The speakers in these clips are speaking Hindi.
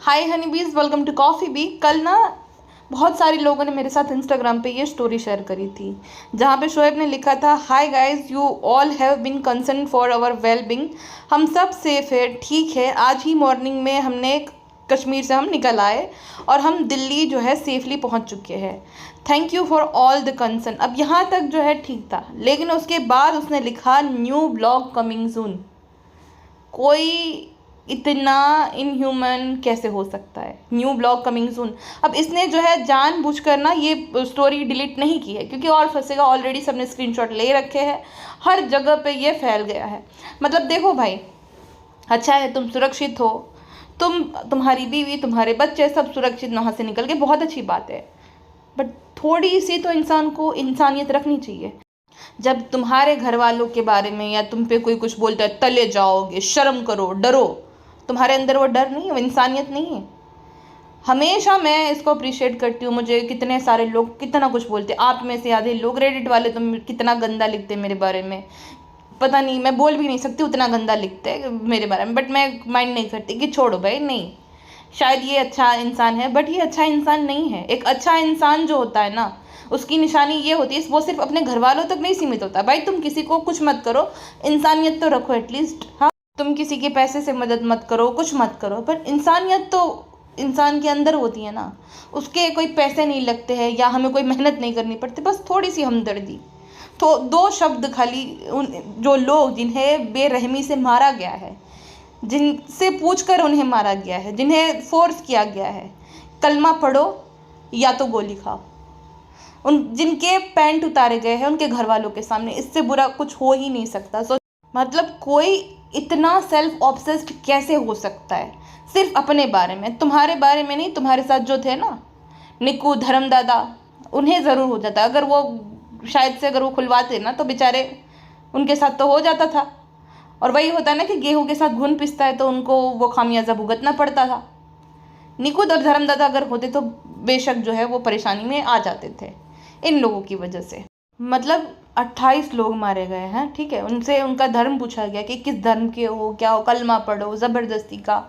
Hi honeybees, welcome to Coffee Bee. कल ना बहुत सारे लोगों ने मेरे साथ इंस्टाग्राम पे ये स्टोरी शेयर करी थी, जहाँ पे शोएब ने लिखा था, hi guys, you all have been concern for our well being. हम सब सेफ है, ठीक है। आज ही मॉर्निंग में हमने कश्मीर से हम निकल आए और हम दिल्ली जो है सेफली पहुँच चुके हैं। Thank you for all the concern. अब यहाँ तक जो है ठीक था, लेकिन उसके बाद उसने लिखा, न्यू ब्लॉग कमिंग सून। कोई इतना इनह्यूमन कैसे हो सकता है? New blog coming soon. अब इसने जो है जानबूझकर ना ये स्टोरी डिलीट नहीं की है, क्योंकि और फंसेगा। ऑलरेडी सबने स्क्रीनशॉट ले रखे हैं, हर जगह पे ये फैल गया है। मतलब देखो भाई, अच्छा है तुम सुरक्षित हो, तुम्हारी बीवी, तुम्हारे बच्चे सब सुरक्षित वहाँ से निकल के, बहुत अच्छी बात है। बट थोड़ी सी तो इंसान को इंसानियत रखनी चाहिए। जब तुम्हारे घर वालों के बारे में या तुम पे कोई कुछ बोलता है, तले जाओगे, शर्म करो, डरो। तुम्हारे अंदर वो डर नहीं है, वो इंसानियत नहीं है। हमेशा मैं इसको अप्रिशिएट करती हूँ। मुझे कितने सारे लोग कितना कुछ बोलते हैं, आप में से आधे लोग रेडिट वाले तो कितना गंदा लिखते हैं मेरे बारे में। पता नहीं, मैं बोल भी नहीं सकती, उतना गंदा लिखते हैं मेरे बारे में। बट मैं माइंड नहीं करती कि छोड़ो भाई, नहीं, शायद ये अच्छा इंसान है, बट ये अच्छा इंसान नहीं है। एक अच्छा इंसान जो होता है ना, उसकी निशानी ये होती है, वो सिर्फ अपने घर वालों तक नहीं सीमित होता। भाई तुम किसी को कुछ मत करो, इंसानियत तो रखो एटलीस्ट। हाँ, तुम किसी के पैसे से मदद मत करो, कुछ मत करो, पर इंसानियत तो इंसान के अंदर होती है ना। उसके कोई पैसे नहीं लगते हैं या हमें कोई मेहनत नहीं करनी पड़ती, बस थोड़ी सी हमदर्दी। तो दो शब्द खाली, उन जो लोग जिन्हें बेरहमी से मारा गया है, जिनसे पूछकर उन्हें मारा गया है, जिन्हें फोर्स किया गया है, कलमा पढ़ो या तो गोली खाओ। उन जिनके पैंट उतारे गए हैं उनके घर वालों के सामने, इससे बुरा कुछ हो ही नहीं सकता। मतलब कोई इतना सेल्फ ऑब्सेस्ड कैसे हो सकता है सिर्फ अपने बारे में? तुम्हारे बारे में नहीं, तुम्हारे साथ जो थे ना निकू, धर्म दादा, उन्हें ज़रूर हो जाता। अगर वो शायद से अगर वो खुलवाते ना तो बेचारे उनके साथ तो हो जाता था। और वही होता है ना कि गेहूं के साथ घुन पिसता है, तो उनको वो खामियाजा भुगतना पड़ता था। निकुद और धर्मदादा अगर होते तो बेशक जो है वो परेशानी में आ जाते थे इन लोगों की वजह से। मतलब 28 लोग मारे गए हैं, ठीक है। उनसे उनका धर्म पूछा गया कि किस धर्म के हो, क्या हो, कलमा पढ़ो, ज़बरदस्ती का।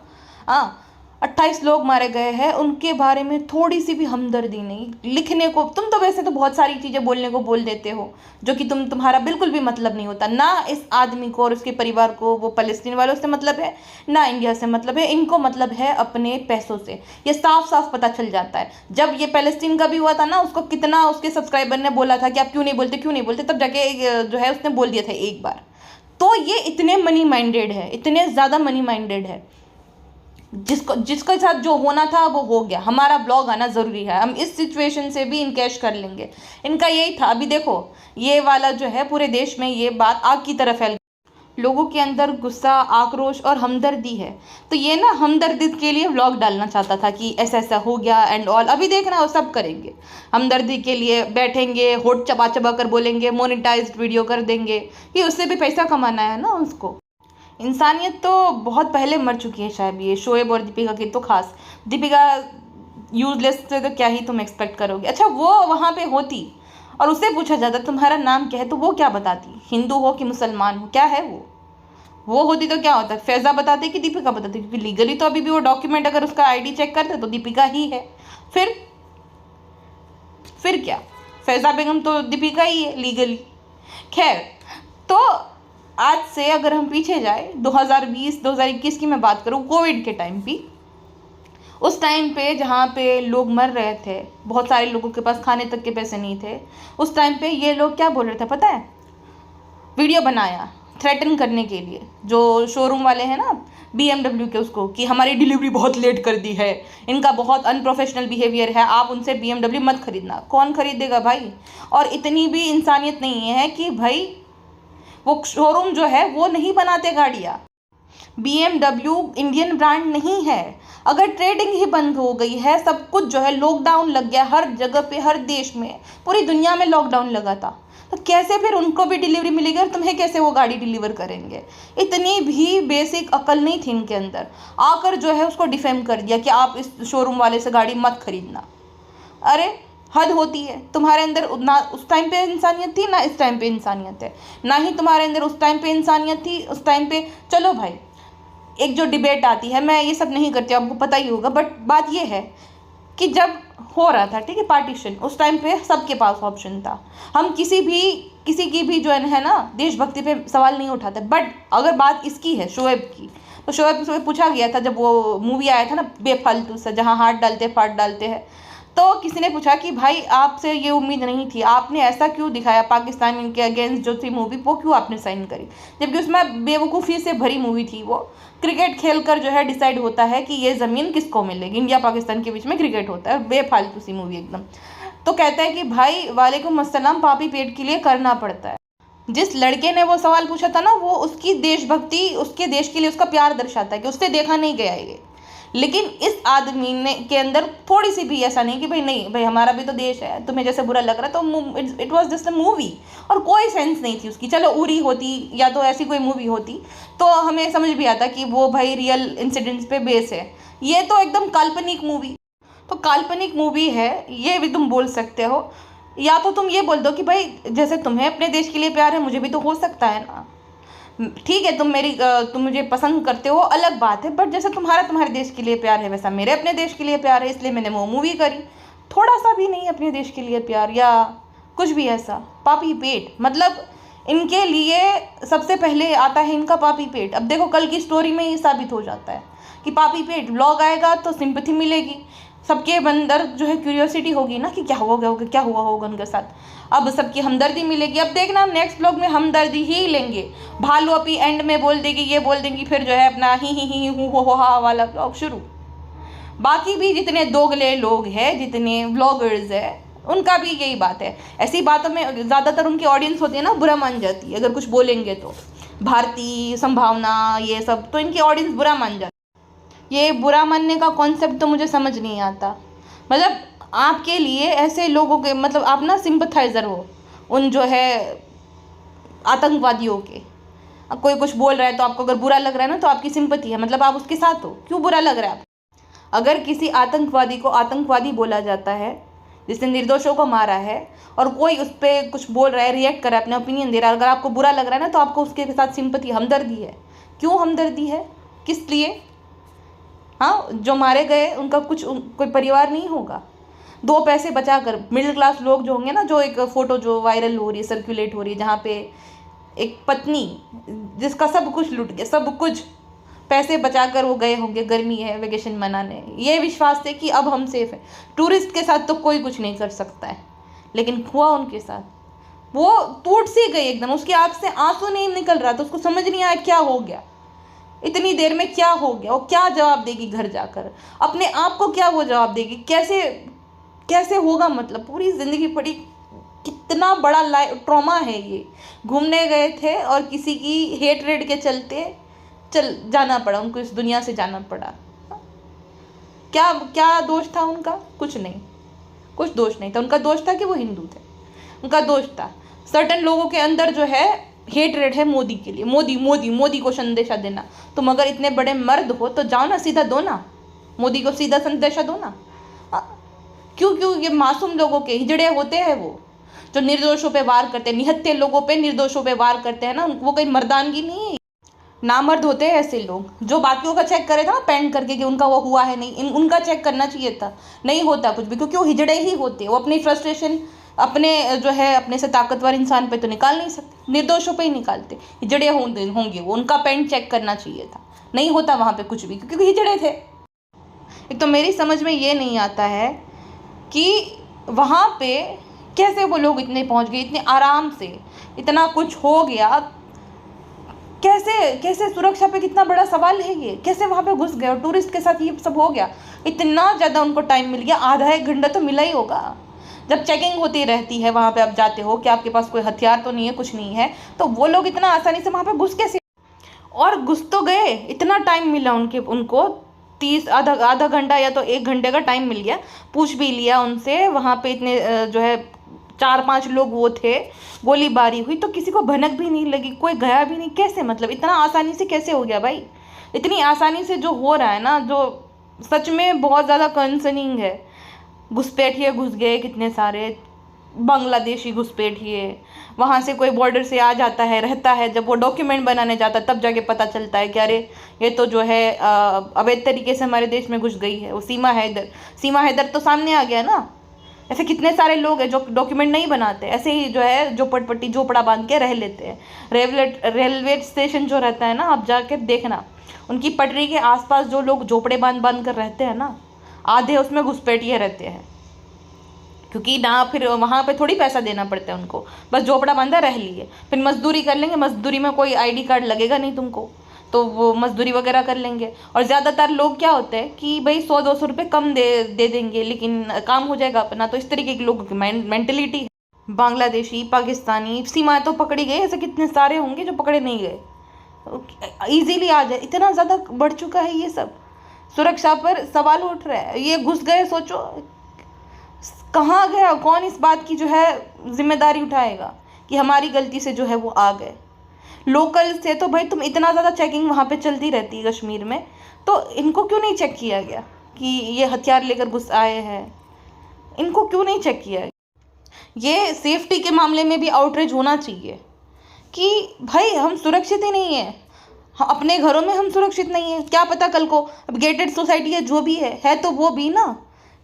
हाँ, 28 लोग मारे गए हैं, उनके बारे में थोड़ी सी भी हमदर्दी नहीं। लिखने को तुम तो वैसे तो बहुत सारी चीज़ें बोलने को बोल देते हो जो कि तुम्हारा बिल्कुल भी मतलब नहीं होता ना। इस आदमी को और उसके परिवार को, वो फ़लस्तीन वालों से मतलब है ना इंडिया से मतलब है। इनको मतलब है अपने पैसों से, ये साफ साफ पता चल जाता है। जब ये फ़लस्तीन का भी हुआ था ना, उसको कितना उसके सब्सक्राइबर ने बोला था कि आप क्यों नहीं बोलते, क्यों नहीं बोलते, तब जाके जो है उसने बोल दिया था एक बार। तो ये इतने मनी माइंडेड है, इतने ज़्यादा मनी माइंडेड है। जिसके साथ जो होना था वो हो गया। हमारा ब्लॉग आना ज़रूरी है, हम इस सिचुएशन से भी इनकैश कर लेंगे। इनका यही था। अभी देखो, ये वाला जो है पूरे देश में ये बात आग की तरह फैल, लोगों के अंदर गुस्सा, आक्रोश और हमदर्दी है। तो ये ना हमदर्दी के लिए व्लॉग डालना चाहता था कि ऐसा ऐसा हो गया एंड ऑल। अभी देखना वो सब करेंगे, हमदर्दी के लिए बैठेंगे, होठ चबा चबा कर बोलेंगे, मोनेटाइज्ड वीडियो कर देंगे कि उससे भी पैसा कमाना है ना उसको। इंसानियत तो बहुत पहले मर चुकी है शायद। ये शोएब और दीपिका की तो खास। दीपिका यूजलेस से तो क्या ही तुम एक्सपेक्ट करोगे। अच्छा, वो वहाँ पे होती और उससे पूछा जाता तुम्हारा नाम क्या है, तो वो क्या बताती? हिंदू हो कि मुसलमान हो, क्या है वो होती तो क्या होता? फैज़ा बताते कि दीपिका बताती? क्योंकि लीगली तो अभी भी वो डॉक्यूमेंट अगर उसका आईडी चेक करते तो दीपिका ही है। फिर क्या, फैज़ा बेगम तो दीपिका ही है लीगली। खैर, तो आज से अगर हम पीछे जाए 2020-2021 की मैं बात करूँ, कोविड के टाइम पे, उस टाइम पे जहाँ पे लोग मर रहे थे, बहुत सारे लोगों के पास खाने तक के पैसे नहीं थे, उस टाइम पे ये लोग क्या बोल रहे थे पता है? वीडियो बनाया थ्रेटन करने के लिए, जो शोरूम वाले हैं ना BMW के, उसको कि हमारी डिलीवरी बहुत लेट कर दी है, इनका बहुत अनप्रोफेशनल बिहेवियर है, आप उनसे BMW मत खरीदना। कौन खरीदेगा भाई? और इतनी भी इंसानियत नहीं है कि भाई वो शोरूम जो है वो नहीं बनाते गाड़ियाँ। BMW इंडियन ब्रांड नहीं है। अगर ट्रेडिंग ही बंद हो गई है, सब कुछ जो है, लॉकडाउन लग गया हर जगह पे, हर देश में, पूरी दुनिया में लॉकडाउन लगा था, तो कैसे फिर उनको भी डिलीवरी मिलेगी और तुम्हें कैसे वो गाड़ी डिलीवर करेंगे? इतनी भी बेसिक अकल नहीं थी इनके अंदर। आकर जो है उसको डिफेम कर दिया कि आप इस शोरूम वाले से गाड़ी मत खरीदना। अरे हद होती है। तुम्हारे अंदर ना उस टाइम पे इंसानियत थी, ना इस टाइम पे इंसानियत है। ना ही तुम्हारे अंदर उस टाइम पे इंसानियत थी, उस टाइम पे। चलो भाई, एक जो डिबेट आती है, मैं ये सब नहीं करती, आपको पता ही होगा, बट बात ये है कि जब हो रहा था, ठीक है, पार्टीशन, उस टाइम पे सबके पास ऑप्शन था। हम किसी की भी जो है ना देशभक्ति पे सवाल नहीं उठाते। बट अगर बात इसकी है, शोएब की, तो शोएब से पूछा गया था जब वो मूवी आया था ना बेफालतू सा, जहाँ हाथ डालते फाड़ डालते हैं, तो किसी ने पूछा कि भाई आपसे ये उम्मीद नहीं थी, आपने ऐसा क्यों दिखाया, पाकिस्तान के अगेंस्ट जो थी मूवी वो क्यों आपने साइन करी, जबकि उसमें बेवकूफ़ी से भरी मूवी थी। वो क्रिकेट खेल कर जो है डिसाइड होता है कि ये ज़मीन किसको मिलेगी, इंडिया पाकिस्तान के बीच में क्रिकेट होता है, बेफालतू सी मूवी एकदम। तो कहता है कि भाई वालेकुम अस्सलाम, पापी पेट के लिए करना पड़ता है। जिस लड़के ने वो सवाल पूछा था ना, वो उसकी देशभक्ति, उसके देश के लिए उसका प्यार दर्शाता है कि उससे देखा नहीं गया ये। लेकिन इस आदमी ने के अंदर थोड़ी सी भी ऐसा नहीं कि भाई नहीं भाई हमारा भी तो देश है, तुम्हें जैसे बुरा लग रहा है, तो it was just a movie, और कोई सेंस नहीं थी उसकी। चलो उरी होती या तो ऐसी कोई मूवी होती तो हमें समझ भी आता कि वो भाई रियल इंसिडेंट्स पे बेस है। ये तो एकदम काल्पनिक मूवी, तो काल्पनिक मूवी है ये भी तुम बोल सकते हो। या तो तुम ये बोल दो कि भाई जैसे तुम्हें अपने देश के लिए प्यार है, मुझे भी तो हो सकता है ना, ठीक है, तुम मुझे पसंद करते हो अलग बात है, बट जैसे तुम्हारे देश के लिए प्यार है वैसा मेरे अपने देश के लिए प्यार है, इसलिए मैंने वो मूवी करी। थोड़ा सा भी नहीं अपने देश के लिए प्यार या कुछ भी ऐसा। पापी पेट मतलब इनके लिए सबसे पहले आता है इनका पापी पेट। अब देखो कल की स्टोरी में ये साबित हो जाता है कि पापी पेट व्लॉग आएगा तो सिंपैथी मिलेगी, सबके अंदर जो है क्यूरियोसिटी होगी ना कि क्या हुआ होगा उनके साथ, अब सबकी हमदर्दी मिलेगी। अब देखना नेक्स्ट ब्लॉग में हमदर्दी ही लेंगे। भालू अपनी एंड में बोल देगी, ये बोल देंगी, फिर जो है अपना ही हो हा वाला ब्लॉग शुरू। बाकी भी जितने दोगले लोग हैं, जितने व्लॉगर्स हैं, उनका भी यही बात है। ऐसी बातों में ज़्यादातर उनकी ऑडियंस होती है ना बुरा मान जाती है, अगर कुछ बोलेंगे तो भारतीय संभावना ये सब, तो इनकी ऑडियंस बुरा मान जाती है। ये बुरा मानने का कॉन्सेप्ट तो मुझे समझ नहीं आता। मतलब आपके लिए ऐसे लोगों के, मतलब आप ना सिंपथाइज़र हो उन जो है आतंकवादियों के। कोई कुछ बोल रहा है तो आपको अगर बुरा लग रहा है ना तो आपकी सिंपथी है, मतलब आप उसके साथ हो। क्यों बुरा लग रहा है आपको? अगर किसी आतंकवादी को आतंकवादी बोला जाता है जिसने निर्दोषों को मारा है, और कोई उस पर कुछ बोल रहा है, रिएक्ट कर रहा है, अपने ओपिनियन दे रहा है, अगर आपको बुरा लग रहा है ना तो आपको उसके साथ सिंपथी, हमदर्दी है। क्यों हमदर्दी है? किस लिए? हाँ, जो मारे गए उनका कोई परिवार नहीं होगा। 2 पैसे बचाकर मिडिल क्लास लोग जो होंगे ना, जो एक फ़ोटो जो वायरल हो रही है, सर्कुलेट हो रही है, जहाँ पे एक पत्नी जिसका सब कुछ लूट गया, सब कुछ पैसे बचाकर वो गए होंगे, गर्मी है वेकेशन मनाने, ये विश्वास से कि अब हम सेफ हैं। टूरिस्ट के साथ तो कोई कुछ नहीं कर सकता है, लेकिन हुआ उनके साथ। वो टूट सी गई एकदम, उसकी आँख से आंसू नहीं निकल रहा था, उसको समझ नहीं आया क्या हो गया, इतनी देर में क्या हो गया। वो क्या जवाब देगी घर जाकर? अपने आप को क्या वो जवाब देगी? कैसे होगा? मतलब पूरी ज़िंदगी पड़ी, कितना बड़ा ट्रॉमा है ये। घूमने गए थे और किसी की हेटरेट के चलते जाना पड़ा उनको, इस दुनिया से जाना पड़ा। क्या दोष था उनका? कुछ नहीं, कुछ दोष नहीं था। उनका दोष था कि वो हिंदू थे, उनका दोष था सर्टन लोगों के अंदर जो है हेटरेट है मोदी के लिए। मोदी को संदेशा देना। तुम अगर इतने बड़े मर्द हो तो जाओ ना, सीधा दो ना, मोदी को सीधा संदेशा दो ना। क्यों ये मासूम लोगों के हिजड़े होते हैं, वो जो निर्दोषों पे वार करते हैं, निहत्थे लोगों पे निर्दोषों पे वार करते हैं ना, वो कोई मर्दानगी नहीं है। नामर्द होते हैं ऐसे लोग। जो बाकियों का चेक करे था ना पेंट करके कि उनका वो हुआ है नहीं, उनका चेक करना चाहिए था। नहीं होता कुछ भी, क्योंकि वो हिजड़े ही होते हैं। वो अपनी फ्रस्ट्रेशन अपने जो है अपने से ताकतवर इंसान पे तो निकाल नहीं सकते, निर्दोषों पे ही निकालते। हिजड़े होंगे वो, उनका पेंट चेक करना चाहिए था। नहीं होता वहाँ पे कुछ भी, क्योंकि हिजड़े थे। एक तो मेरी समझ में ये नहीं आता है कि वहाँ पे कैसे वो लोग इतने पहुँच गए, इतने आराम से, इतना कुछ हो गया, कैसे सुरक्षा पे कितना बड़ा सवाल है ये। कैसे वहाँ पे घुस गए और टूरिस्ट के साथ ये सब हो गया। इतना ज़्यादा उनको टाइम मिल गया, आधा 1 घंटा तो मिला ही होगा। जब चेकिंग होती रहती है वहाँ पे, आप जाते हो कि आपके पास कोई हथियार तो नहीं है, कुछ नहीं है, तो वो लोग इतना आसानी से वहाँ पे घुस कैसे? और घुस तो गए, इतना टाइम मिला उनको 30 आधा घंटा या तो 1 घंटे का टाइम मिल गया। पूछ भी लिया उनसे, वहाँ पे इतने जो है 4-5 लोग वो थे, गोलीबारी हुई तो किसी को भनक भी नहीं लगी, कोई गया भी नहीं। कैसे? मतलब इतना आसानी से कैसे हो गया भाई? इतनी आसानी से जो हो रहा है ना, जो सच में बहुत ज़्यादा कंसर्निंग है। घुसपैठिए घुस गए कितने सारे, बांग्लादेशी घुसपैठिए, वहाँ से कोई बॉर्डर से आ जाता है, रहता है, जब वो डॉक्यूमेंट बनाने जाता है तब जाके पता चलता है कि अरे ये तो जो है अवैध तरीके से हमारे देश में घुस गई है। वो सीमा हैदर तो सामने आ गया ना। ऐसे कितने सारे लोग हैं जो डॉक्यूमेंट नहीं बनाते, ऐसे ही जो है झोपड़पट्टी झोपड़ा बांध के रह लेते हैं। रेलवे स्टेशन जो रहता है ना, आप जाके देखना, उनकी पटरी के आसपास जो लोग झोपड़े बांध बांध कर रहते हैं ना, आधे उसमें घुसपैठिए रहते हैं, क्योंकि ना फिर वहाँ पे थोड़ी पैसा देना पड़ता है उनको, बस झोपड़ा बांधा रह लिए, फिर मजदूरी कर लेंगे। मजदूरी में कोई आईडी कार्ड लगेगा नहीं तुमको, तो वो मजदूरी वगैरह कर लेंगे। और ज़्यादातर लोग क्या होते हैं कि भाई 100-200 रुपये कम दे देंगे, लेकिन काम हो जाएगा अपना। तो इस तरीके के लोगों की मेंटलिटी है। बांग्लादेशी, पाकिस्तानी सीमाएँ तो पकड़ी गई, ऐसे कितने सारे होंगे जो पकड़े नहीं गए, ईजीली आ जाए। इतना ज़्यादा बढ़ चुका है ये सब, सुरक्षा पर सवाल उठ रहा है। ये घुस गए, सोचो कहाँ गया, कौन इस बात की जो है जिम्मेदारी उठाएगा कि हमारी गलती से जो है वो आ गए। लोकल से तो भाई तुम इतना ज़्यादा चेकिंग वहाँ पे चलती रहती है कश्मीर में, तो इनको क्यों नहीं चेक किया गया कि ये हथियार लेकर घुस आए हैं? इनको क्यों नहीं चेक किया गया? ये सेफ्टी के मामले में भी आउटरीच होना चाहिए कि भाई हम सुरक्षित ही नहीं है, अपने घरों में हम सुरक्षित नहीं है। क्या पता कल को, अब गेटेड सोसाइटी है जो भी है तो वो भी ना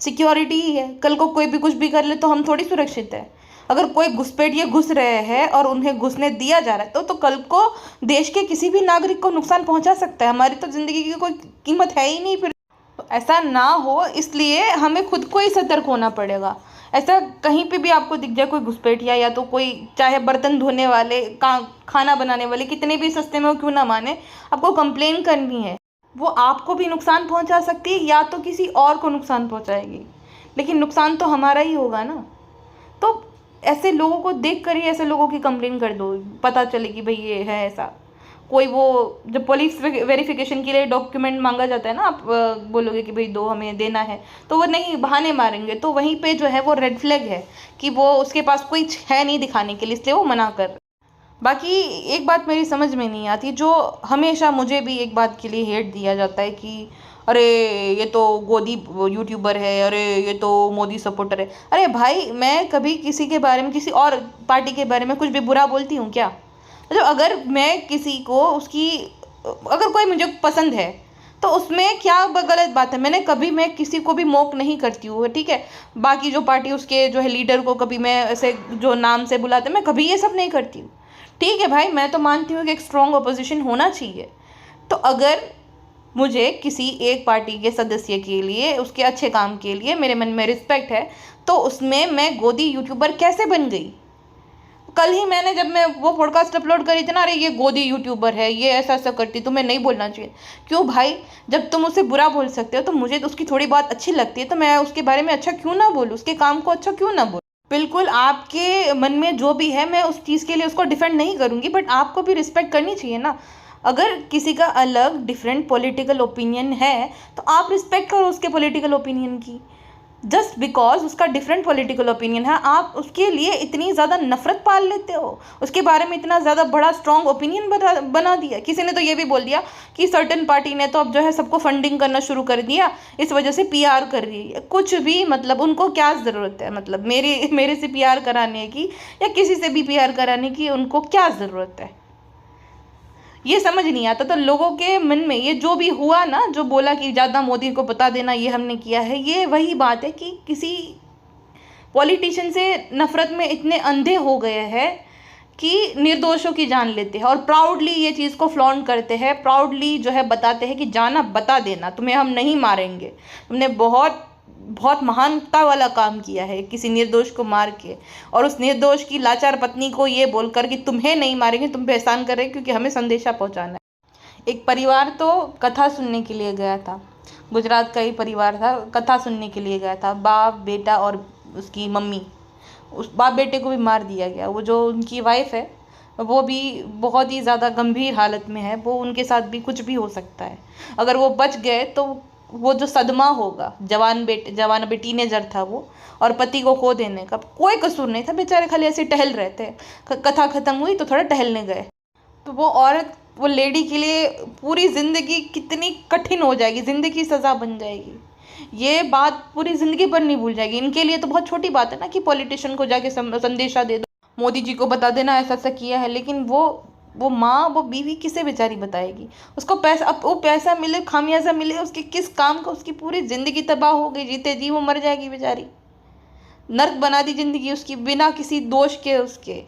सिक्योरिटी ही है। कल को कोई भी कुछ भी कर ले तो हम थोड़ी सुरक्षित है। अगर कोई घुसपैठिए घुस रहे हैं और उन्हें घुसने दिया जा रहा है तो कल को देश के किसी भी नागरिक को नुकसान पहुंचा सकता है। हमारी तो ज़िंदगी की कोई कीमत है ही नहीं फिर। तो ऐसा ना हो, इसलिए हमें खुद को ही सतर्क होना पड़ेगा। ऐसा कहीं पे भी आपको दिख जाए कोई घुसपैठिया या तो कोई, चाहे बर्तन धोने वाले, खाना बनाने वाले, कितने भी सस्ते में वो क्यों ना माने, आपको कंप्लेन करनी है। वो आपको भी नुकसान पहुंचा सकती है या तो किसी और को नुकसान पहुंचाएगी, लेकिन नुकसान तो हमारा ही होगा ना। तो ऐसे लोगों को देख कर ही ऐसे लोगों की कंप्लेन कर दो, पता चले कि भाई ये है ऐसा। कोई वो जब पुलिस वेरिफिकेशन के लिए डॉक्यूमेंट मांगा जाता है ना, आप बोलोगे कि भाई दो हमें देना है, तो वो नहीं, बहाने मारेंगे, तो वहीं पे जो है वो रेड फ्लैग है कि वो उसके पास कोई है नहीं दिखाने के लिए, इसलिए वो मना कर। बाकी एक बात मेरी समझ में नहीं आती, जो हमेशा मुझे भी एक बात के लिए हेट दिया जाता है कि अरे ये तो गोदी यूट्यूबर है, अरे ये तो मोदी सपोर्टर है। अरे भाई, मैं कभी किसी के बारे में, किसी और पार्टी के बारे में कुछ भी बुरा बोलती हूँ क्या? मतलब अगर मैं किसी को उसकी, अगर कोई मुझे पसंद है तो उसमें क्या गलत बात है? मैं किसी को भी मोक नहीं करती हूँ, ठीक है। बाकी जो पार्टी उसके जो है लीडर को कभी मैं ऐसे जो नाम से बुलाते, मैं कभी ये सब नहीं करती हूँ, ठीक है भाई। मैं तो मानती हूँ कि एक स्ट्रॉन्ग अपोजिशन होना चाहिए। तो अगर मुझे किसी एक पार्टी के सदस्य के लिए, उसके अच्छे काम के लिए मेरे मन में रिस्पेक्ट है, तो उसमें मैं गोदी यूट्यूबर कैसे बन गई? कल ही जब मैं वो पॉडकास्ट अपलोड करी थी ना, अरे ये गोदी यूट्यूबर है, ये ऐसा ऐसा करती, तुम्हें नहीं बोलना चाहिए। क्यों भाई? जब तुम उसे बुरा बोल सकते हो तो मुझे तो उसकी थोड़ी बात अच्छी लगती है, तो मैं उसके बारे में अच्छा क्यों ना बोलूँ, उसके काम को अच्छा क्यों ना बोलूँ? बिल्कुल, आपके मन में जो भी है मैं उस चीज़ के लिए उसको डिफेंड नहीं करूँगी, बट आपको भी रिस्पेक्ट करनी चाहिए ना। अगर किसी का अलग डिफरेंट पॉलिटिकल ओपिनियन है तो आप रिस्पेक्ट करो उसके पॉलिटिकल ओपिनियन की। जस्ट बिकॉज उसका डिफरेंट पॉलिटिकल ओपिनियन है, आप उसके लिए इतनी ज़्यादा नफरत पाल लेते हो, उसके बारे में इतना ज़्यादा बड़ा स्ट्रॉन्ग ओपिनियन बना दिया। किसी ने तो ये भी बोल दिया कि सर्टन पार्टी ने तो अब जो है सबको फंडिंग करना शुरू कर दिया, इस वजह से पीआर कर रही है। कुछ भी, मतलब उनको क्या ज़रूरत है? मतलब मेरे से पीआर कराने की या किसी से भी पीआर कराने की उनको क्या ज़रूरत है? ये समझ नहीं आता। तो लोगों के मन में ये जो भी हुआ ना, जो बोला कि ज़्यादा मोदी को बता देना ये हमने किया है, ये वही बात है कि किसी पॉलिटिशियन से नफ़रत में इतने अंधे हो गए हैं कि निर्दोषों की जान लेते हैं और प्राउडली ये चीज़ को फ्लॉन्ट करते हैं, प्राउडली जो है बताते हैं कि जाना बता देना, तुम्हें हम नहीं मारेंगे। तुमने बहुत बहुत महानता वाला काम किया है किसी निर्दोष को मार के, और उस निर्दोष की लाचार पत्नी को ये बोलकर कि तुम्हें नहीं मारेंगे, तुम पे एहसान कर रहे हैं क्योंकि हमें संदेशा पहुंचाना है। एक परिवार तो कथा सुनने के लिए गया था, गुजरात का ही परिवार था, कथा सुनने के लिए गया था, बाप बेटा और उसकी मम्मी। उस बाप बेटे को भी मार दिया गया। वो जो उनकी वाइफ है वो भी बहुत ही ज़्यादा गंभीर हालत में है, वो उनके साथ भी कुछ भी हो सकता है। अगर वो बच गए तो वो जो सदमा होगा, जवान अभी टीनेजर था वो, और पति को खो देने का, कोई कसूर नहीं था, बेचारे खाली ऐसे टहल रहे थे। कथा ख़त्म हुई तो थोड़ा टहलने गए, तो वो औरत, वो लेडी के लिए पूरी ज़िंदगी कितनी कठिन हो जाएगी, ज़िंदगी सज़ा बन जाएगी। ये बात पूरी ज़िंदगी भर नहीं भूल जाएगी। इनके लिए तो बहुत छोटी बात है ना कि पॉलिटिशियन को जाके संदेशा दे दो, मोदी जी को बता देना ऐसा ऐसा किया है, लेकिन वो माँ, वो बीवी किसे बेचारी बताएगी? उसको पैसा, अब वो पैसा मिले, खामियाजा मिले, उसके किस काम का? उसकी पूरी ज़िंदगी तबाह हो गई, जीते जी वो मर जाएगी बेचारी। नर्क बना दी ज़िंदगी उसकी बिना किसी दोष के उसके।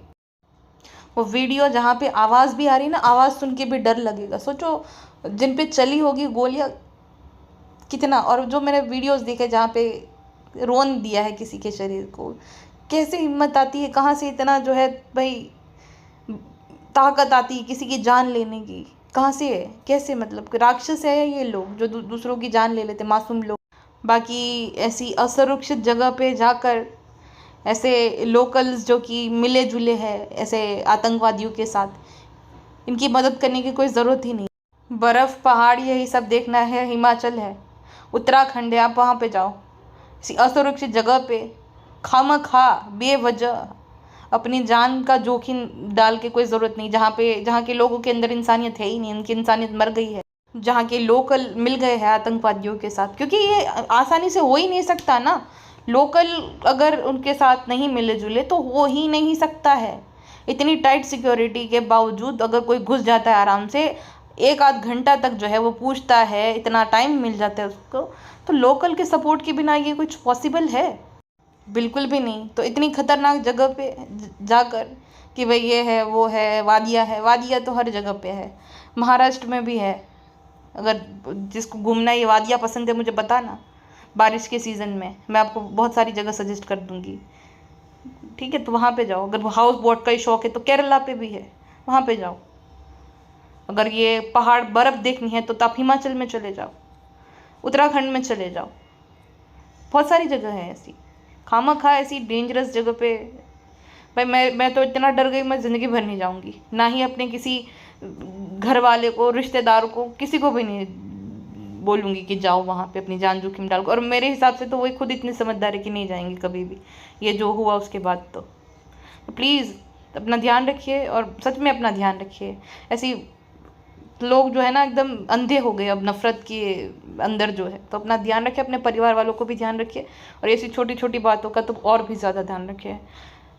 वो वीडियो जहाँ पे आवाज़ भी आ रही ना, आवाज़ सुन के भी डर लगेगा। सोचो जिन पे चली होगी गोलियाँ कितना, और जो मैंने वीडियोस देखे जहाँ पे रोन दिया है किसी के शरीर को, कैसे हिम्मत आती है, कहाँ से इतना जो है भाई ताकत आती है किसी की जान लेने की? कहाँ से है, कैसे? मतलब राक्षस है ये लोग जो दूसरों की जान ले लेते, मासूम लोग। बाकी ऐसी असुरक्षित जगह पे जाकर ऐसे लोकल्स जो कि मिले जुले हैं ऐसे आतंकवादियों के साथ, इनकी मदद करने की कोई ज़रूरत ही नहीं। बर्फ़, पहाड़, यही सब देखना है, हिमाचल है, उत्तराखंड है, आप वहाँ पे जाओ। किसी असुरक्षित जगह पे खामखा बेवजह अपनी जान का जोखिम डाल के कोई ज़रूरत नहीं। जहाँ के लोगों के अंदर इंसानियत है ही नहीं, उनकी इंसानियत मर गई है। जहाँ के लोकल मिल गए हैं आतंकवादियों के साथ, क्योंकि ये आसानी से हो ही नहीं सकता ना। लोकल अगर उनके साथ नहीं मिले जुले तो हो ही नहीं सकता है। इतनी टाइट सिक्योरिटी के बावजूद अगर कोई घुस जाता है आराम से, एक आध घंटा तक जो है वो पूछता है, इतना टाइम मिल जाता है उसको, तो लोकल के सपोर्ट के बिना ये कुछ पॉसिबल है? बिल्कुल भी नहीं। तो इतनी खतरनाक जगह पे जाकर कि भाई ये है वो है, वादियाँ है, वादियाँ तो हर जगह पे है, महाराष्ट्र में भी है। अगर जिसको घूमना ये वादियाँ पसंद है मुझे बताना, बारिश के सीज़न में मैं आपको बहुत सारी जगह सजेस्ट कर दूँगी, ठीक है? तो वहाँ पे जाओ। अगर हाउस बोट का ही शौक़ है तो केरला पे भी है, वहाँ पे जाओ। अगर ये पहाड़ बर्फ़ देखनी है तो आप हिमाचल में चले जाओ, उत्तराखंड में चले जाओ, बहुत सारी जगह है ऐसी। खामखा ऐसी डेंजरस जगह पे भाई मैं तो इतना डर गई, मैं ज़िंदगी भर नहीं जाऊँगी। ना ही अपने किसी घर वाले को, रिश्तेदार को, किसी को भी नहीं बोलूँगी कि जाओ वहाँ पे अपनी जान जोखिम डाल कर। और मेरे हिसाब से तो वो खुद इतनी समझदार है कि नहीं जाएंगे कभी भी, ये जो हुआ उसके बाद। तो प्लीज़ अपना ध्यान रखिए, और सच में अपना ध्यान रखिए। ऐसी लोग जो है ना एकदम अंधे हो गए अब नफ़रत के अंदर जो है। तो अपना ध्यान रखिए, अपने परिवार वालों को भी ध्यान रखिए, और ऐसी छोटी छोटी बातों का तो और भी ज़्यादा ध्यान रखिए।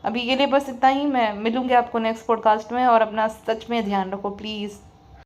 अभी के लिए बस इतना ही। मैं मिलूँगी आपको नेक्स्ट पॉडकास्ट में, और अपना सच में ध्यान रखो प्लीज़।